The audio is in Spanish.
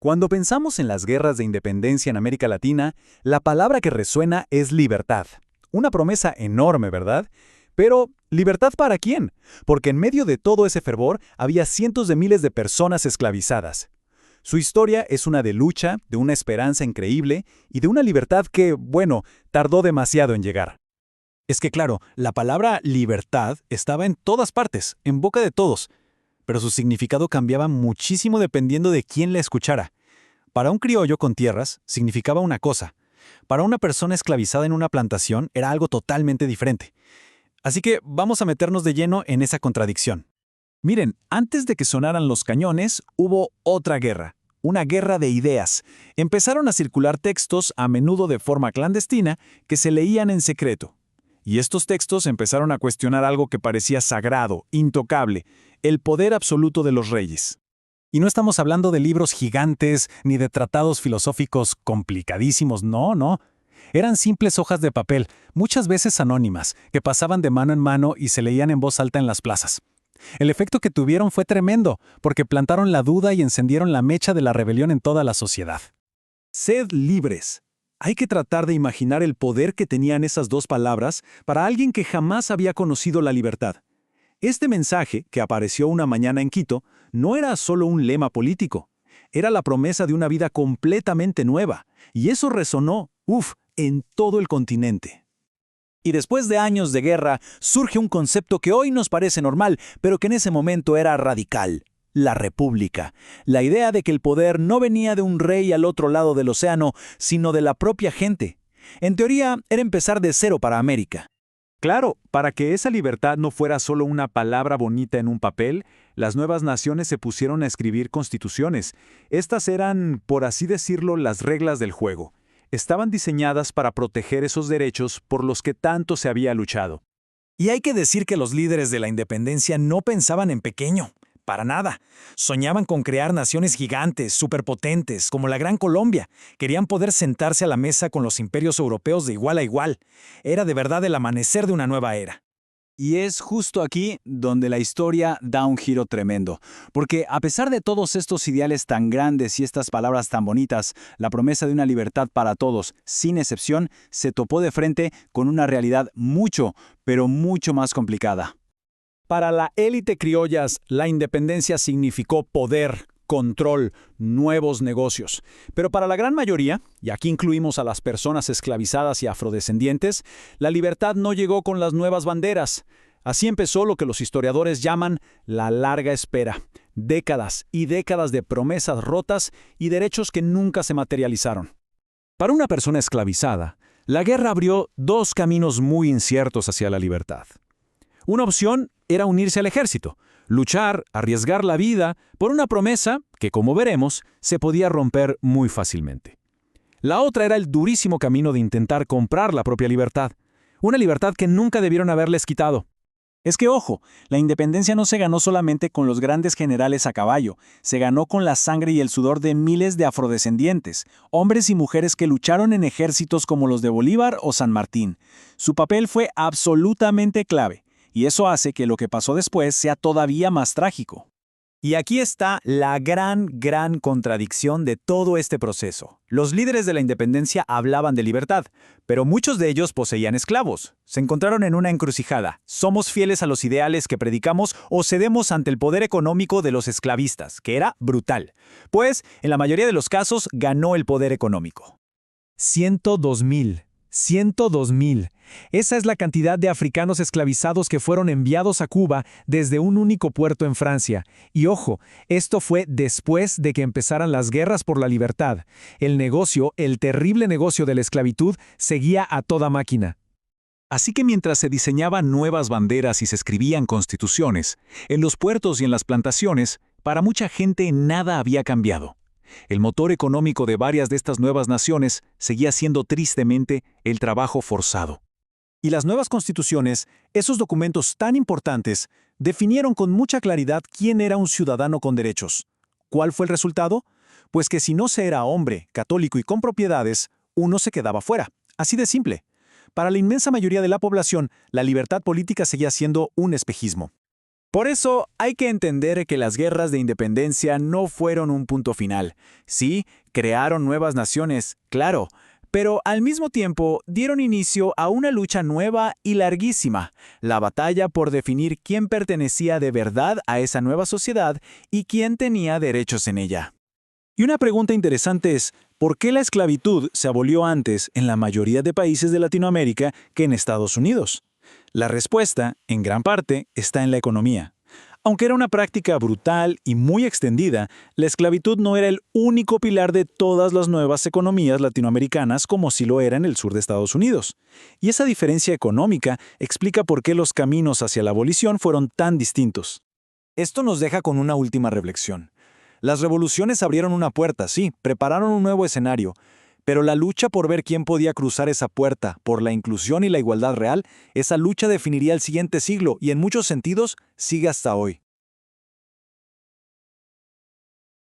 Cuando pensamos en las guerras de independencia en América Latina, la palabra que resuena es libertad. Una promesa enorme, ¿verdad? Pero, ¿libertad para quién? Porque en medio de todo ese fervor había cientos de miles de personas esclavizadas. Su historia es una de lucha, de una esperanza increíble y de una libertad que, bueno, tardó demasiado en llegar. Es que claro, la palabra libertad estaba en todas partes, en boca de todos, pero su significado cambiaba muchísimo dependiendo de quién la escuchara. Para un criollo con tierras, significaba una cosa. Para una persona esclavizada en una plantación, era algo totalmente diferente. Así que vamos a meternos de lleno en esa contradicción. Miren, antes de que sonaran los cañones, hubo otra guerra. Una guerra de ideas. Empezaron a circular textos, a menudo de forma clandestina, que se leían en secreto. Y estos textos empezaron a cuestionar algo que parecía sagrado, intocable, el poder absoluto de los reyes. Y no estamos hablando de libros gigantes ni de tratados filosóficos complicadísimos, no. Eran simples hojas de papel, muchas veces anónimas, que pasaban de mano en mano y se leían en voz alta en las plazas. El efecto que tuvieron fue tremendo, porque plantaron la duda y encendieron la mecha de la rebelión en toda la sociedad. Sed libres. Hay que tratar de imaginar el poder que tenían esas dos palabras para alguien que jamás había conocido la libertad. Este mensaje, que apareció una mañana en Quito, no era solo un lema político. Era la promesa de una vida completamente nueva. Y eso resonó, en todo el continente. Y después de años de guerra, surge un concepto que hoy nos parece normal, pero que en ese momento era radical: la república. La idea de que el poder no venía de un rey al otro lado del océano, sino de la propia gente. En teoría, era empezar de cero para América. Claro, para que esa libertad no fuera solo una palabra bonita en un papel, las nuevas naciones se pusieron a escribir constituciones. Estas eran, por así decirlo, las reglas del juego. Estaban diseñadas para proteger esos derechos por los que tanto se había luchado. Y hay que decir que los líderes de la independencia no pensaban en pequeño, para nada. Soñaban con crear naciones gigantes, superpotentes, como la Gran Colombia. Querían poder sentarse a la mesa con los imperios europeos de igual a igual. Era de verdad el amanecer de una nueva era. Y es justo aquí donde la historia da un giro tremendo, porque a pesar de todos estos ideales tan grandes y estas palabras tan bonitas, la promesa de una libertad para todos, sin excepción, se topó de frente con una realidad mucho, pero mucho más complicada. Para la élite criollas, la independencia significó poder, control, nuevos negocios. Pero para la gran mayoría, y aquí incluimos a las personas esclavizadas y afrodescendientes, la libertad no llegó con las nuevas banderas. Así empezó lo que los historiadores llaman la larga espera. Décadas y décadas de promesas rotas y derechos que nunca se materializaron. Para una persona esclavizada, la guerra abrió dos caminos muy inciertos hacia la libertad. Una opción era unirse al ejército, luchar, arriesgar la vida por una promesa que, como veremos, se podía romper muy fácilmente. La otra era el durísimo camino de intentar comprar la propia libertad, una libertad que nunca debieron haberles quitado. Es que, ojo, la independencia no se ganó solamente con los grandes generales a caballo, se ganó con la sangre y el sudor de miles de afrodescendientes, hombres y mujeres que lucharon en ejércitos como los de Bolívar o San Martín. Su papel fue absolutamente clave. Y eso hace que lo que pasó después sea todavía más trágico. Y aquí está la gran contradicción de todo este proceso. Los líderes de la independencia hablaban de libertad, pero muchos de ellos poseían esclavos. Se encontraron en una encrucijada. ¿Somos fieles a los ideales que predicamos o cedemos ante el poder económico de los esclavistas, que era brutal? Pues, en la mayoría de los casos, ganó el poder económico. 102,000. 102,000. Esa es la cantidad de africanos esclavizados que fueron enviados a Cuba desde un único puerto en Francia. Y ojo, esto fue después de que empezaran las guerras por la libertad. El negocio, el terrible negocio de la esclavitud, seguía a toda máquina. Así que mientras se diseñaban nuevas banderas y se escribían constituciones, en los puertos y en las plantaciones, para mucha gente nada había cambiado. El motor económico de varias de estas nuevas naciones seguía siendo tristemente el trabajo forzado. Y las nuevas constituciones, esos documentos tan importantes, definieron con mucha claridad quién era un ciudadano con derechos. ¿Cuál fue el resultado? Pues que si no se era hombre, católico y con propiedades, uno se quedaba fuera. Así de simple. Para la inmensa mayoría de la población, la libertad política seguía siendo un espejismo. Por eso hay que entender que las guerras de independencia no fueron un punto final. Sí, crearon nuevas naciones, claro, pero al mismo tiempo dieron inicio a una lucha nueva y larguísima, la batalla por definir quién pertenecía de verdad a esa nueva sociedad y quién tenía derechos en ella. Y una pregunta interesante es, ¿por qué la esclavitud se abolió antes en la mayoría de países de Latinoamérica que en Estados Unidos? La respuesta, en gran parte, está en la economía. Aunque era una práctica brutal y muy extendida, la esclavitud no era el único pilar de todas las nuevas economías latinoamericanas como sí lo era en el sur de Estados Unidos. Y esa diferencia económica explica por qué los caminos hacia la abolición fueron tan distintos. Esto nos deja con una última reflexión. Las revoluciones abrieron una puerta, sí, prepararon un nuevo escenario, pero la lucha por ver quién podía cruzar esa puerta, por la inclusión y la igualdad real, esa lucha definiría el siguiente siglo y en muchos sentidos sigue hasta hoy.